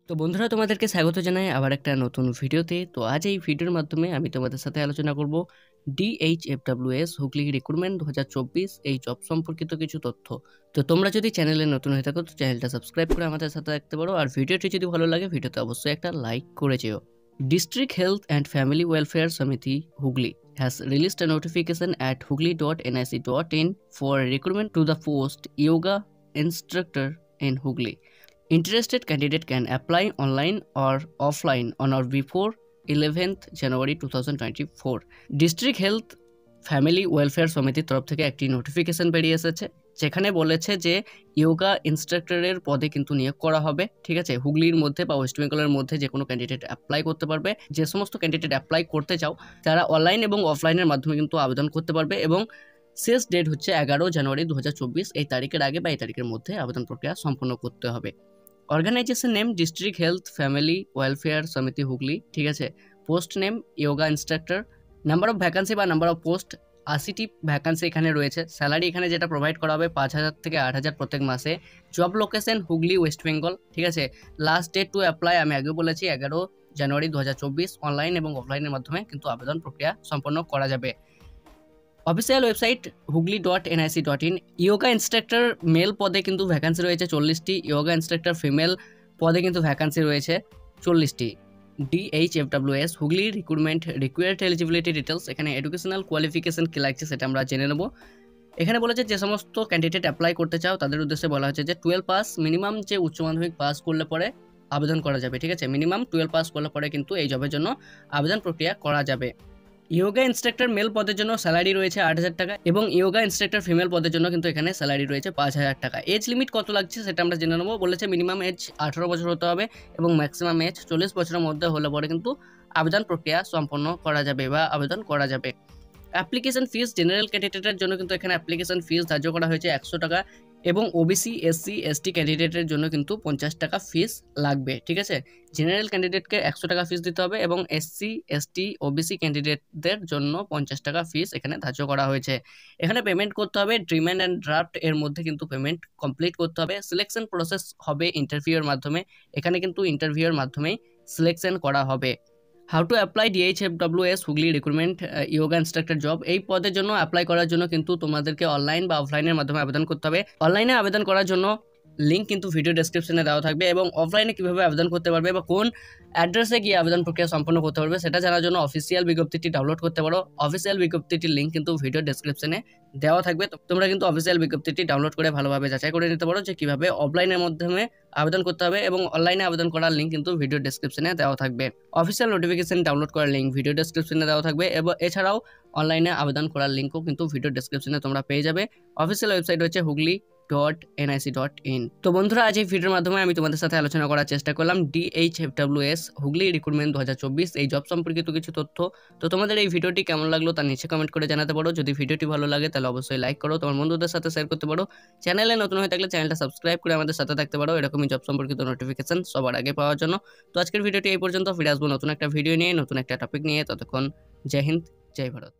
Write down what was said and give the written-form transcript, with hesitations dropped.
তো বন্ধুরা তোমাদেরকে স্বাগত জানাই আবার একটা নতুন ভিডিওতে। তো আজ এই ভিডিওর মাধ্যমে আমি তোমাদের সাথে আলোচনা করব DHFWS হুগলি রিক্রুটমেন্ট 2024 এই জব সম্পর্কিত কিছু তথ্য। তো তোমরা যদি চ্যানেলে নতুন হয়ে থাকো তো চ্যানেলটা সাবস্ক্রাইব করে আমাদের সাথে থাকতে পারো, আর ভিডিওটি যদি ভালো লাগে ভিডিওতে অবশ্যই একটা লাইক করে যেও। District health and family welfare সমিতি Hooghly has released a notification at hugli.nic.in for recruitment to the post yoga instructor in Hugli. Interested candidate can apply online or offline on or before 11th January 2024. District health family welfare সমিতির তরফ থেকে একটি notification বেরিয়ে এসেছে, যেখানে বলেছে যে yoga ইনস্ট্রাক্টরের পদে কিন্তু নিয়োগ করা হবে। ঠিক আছে, হুগলির মধ্যে বা ওয়েস্ট বেঙ্গলের মধ্যে যে কোনো ক্যান্ডিডেট অ্যাপ্লাই করতে পারবে। যে সমস্ত ক্যান্ডিডেট অ্যাপ্লাই করতে চাও তারা অনলাইন এবং অফলাইনের মাধ্যমে কিন্তু আবেদন করতে পারবে, এবং শেষ ডেট হচ্ছে 11 জানুয়ারি 2024। এই তারিখের আগে বা এই তারিখের মধ্যে আবেদন প্রক্রিয়া সম্পন্ন করতে হবে। Organisation name district health family welfare সমিতি হুগলি। ঠিক আছে, post name yoga instructor. Number of vacancy বা নাম্বার অফ পোস্ট 80টি ভ্যাকান্সি এখানে রয়েছে। স্যালারি এখানে যেটা প্রোভাইড করা হবে 5,000 থেকে 8,000 প্রত্যেক মাসে। Job location Hooghly West Bengal. ঠিক আছে, লাস্ট ডেট টু অ্যাপ্লাই আমি আগে বলেছি 11 জানুয়ারি 2024। অনলাইন এবং অফলাইনের মাধ্যমে কিন্তু আবেদন প্রক্রিয়া সম্পন্ন করা যাবে। Official website hugli.nic.in। Yoga instructor male পদে কিন্তু ভ্যাকান্সি রয়েছে 40টি। ইয়োগা ইনস্ট্রাক্টর ফিমেল পদে কিন্তু ভ্যাকান্সি রয়েছে 40টি। DHFWS Hooghly recruitment required eligibility details. এখানে এডুকেশনাল কোয়ালিফিকেশন কী লাগছে সেটা আমরা জেনে নেব। এখানে বলেছে যে সমস্ত ক্যান্ডিডেট অ্যাপ্লাই করতে চাও তাদের উদ্দেশ্যে বলা হচ্ছে যে 12 পাস, মিনিমাম যে উচ্চ মাধ্যমিক পাস করলে পরে আবেদন করা যাবে। ঠিক আছে, মিনিমাম 12 পাস করলে পরে কিন্তু এই জবের জন্য আবেদন প্রক্রিয়া করা যাবে। ইয়োগা ইনস্ট্রাক্টর মেল পদের জন্য স্যালারি রয়েছে 8,000 টাকা, এবং ইয়োগা ইনস্ট্রাক্টর ফিমেল পদের জন্য কিন্তু এখানে স্যালারি রয়েছে 5,000 টাকা। এজ লিমিট কত লাগছে সেটা আমরা জেনে নেবো। বলেছে মিনিমাম এজ 18 বছর হতে হবে এবং ম্যাক্সিমাম এজ 40 বছরের মধ্যে হলে পরে কিন্তু আবেদন প্রক্রিয়া সম্পন্ন করা যাবে বা আবেদন করা যাবে। অ্যাপ্লিকেশন ফিস জেনারেল ক্যান্ডিডেটের জন্য কিন্তু এখানে অ্যাপ্লিকেশন ফিস ধার্য করা হয়েছে 100 টাকা, এবং ওবিসি এসসি এসটি ক্যান্ডিডেটের জন্য কিন্তু 50 টাকা ফিস লাগবে। ঠিক আছে, জেনারেল ক্যান্ডিডেটকে 100 টাকা ফিস দিতে হবে, এবং এসসি এসটি ওবিসি ক্যান্ডিডেটদের জন্য 50 টাকা ফিস এখানে ধার্য করা হয়েছে। এখানে পেমেন্ট করতে হবে ডিমান্ড অ্যান্ড ড্রাফট এর মধ্যে কিন্তু পেমেন্ট কমপ্লিট করতে হবে। সিলেকশন প্রসেস হবে ইন্টারভিউয়ের মাধ্যমে। এখানে কিন্তু ইন্টারভিউয়ের মাধ্যমেই সিলেকশন করা হবে। How to apply DHFWS Hooghly recruitment yoga instructor job. এই পদের জন্য অ্যাপ্লাই করার জন্য কিন্তু তোমাদেরকে অনলাইন বা অফলাইনের মাধ্যমে আবেদন করতে হবে। অনলাইনে আবেদন করার জন্য লিঙ্ক কিন্তু ভিডিও ডেসক্রিপশনে দেওয়া থাকবে, এবং অফলাইনে কীভাবে আবেদন করতে পারবে বা কোন অ্যাড্রেসে গিয়ে আবেদন প্রক্রিয়া সম্পন্ন করতে পারবে সেটা জানার জন্য অফিসিয়াল বিজ্ঞপ্তিটি ডাউনলোড করতে পারো। অফিসিয়াল বিজ্ঞপ্তিটির লিঙ্ক কিন্তু ভিডিও ডেসক্রিপশনে দেওয়া থাকবে। তোমরা কিন্তু অফিসিয়াল বিজ্ঞপ্তিটি ডাউনলোড করে ভালোভাবে যাচাই করে নিতে পারো যে কীভাবে অফলাইনের মাধ্যমে আবেদন করতে হবে, এবং অনলাইনে আবেদন করার লিঙ্ক কিন্তু ভিডিও ডেসক্রিপশনে দেওয়া থাকবে। অফিসিয়াল নোটিফিকেশন ডাউনলোড করার লিঙ্ক ভিডিও ডেসক্রিপশনে দেওয়া থাকবে, এবং এছাড়াও অনলাইনে আবেদন করার লিঙ্কও কিন্তু ভিডিও ডেসক্রিপশনে তোমরা পেয়ে যাবে। অফিসিয়াল ওয়েবসাইট হচ্ছে hugli.nic.in। তো বন্ধুরা, আজ এই ভিডিওর মাধ্যমে আমি তোমাদের সাথে আলোচনা করার চেষ্টা করলাম DHFWS হুগলি রিক্রুটমেন্ট 2024 এই জব সম্পর্কিত কিছু তথ্য। তো তোমাদের এই ভিডিওটি কেমন লাগলো তা নিচে কমেন্ট করে জানাতে পারো। যদি ভিডিওটি ভালো লাগে তাহলে অবশ্যই লাইক করো, তোমার বন্ধুদের সাথে শেয়ার করতে পারো। চ্যানেলে নতুন হয়ে থাকলে চ্যানেলটা সাবস্ক্রাইব করে আমাদের সাথে থাকতে পারো এরকমই জব সম্পর্কিত নোটিফিকেশন সবার আগে পাওয়ার জন্য। তো আজকের ভিডিওটি এই পর্যন্ত, ফিরে আসবো নতুন একটা ভিডিও নিয়ে, নতুন একটা টপিক নিয়ে। ততক্ষণ জয় হিন্দ, জয় ভারত।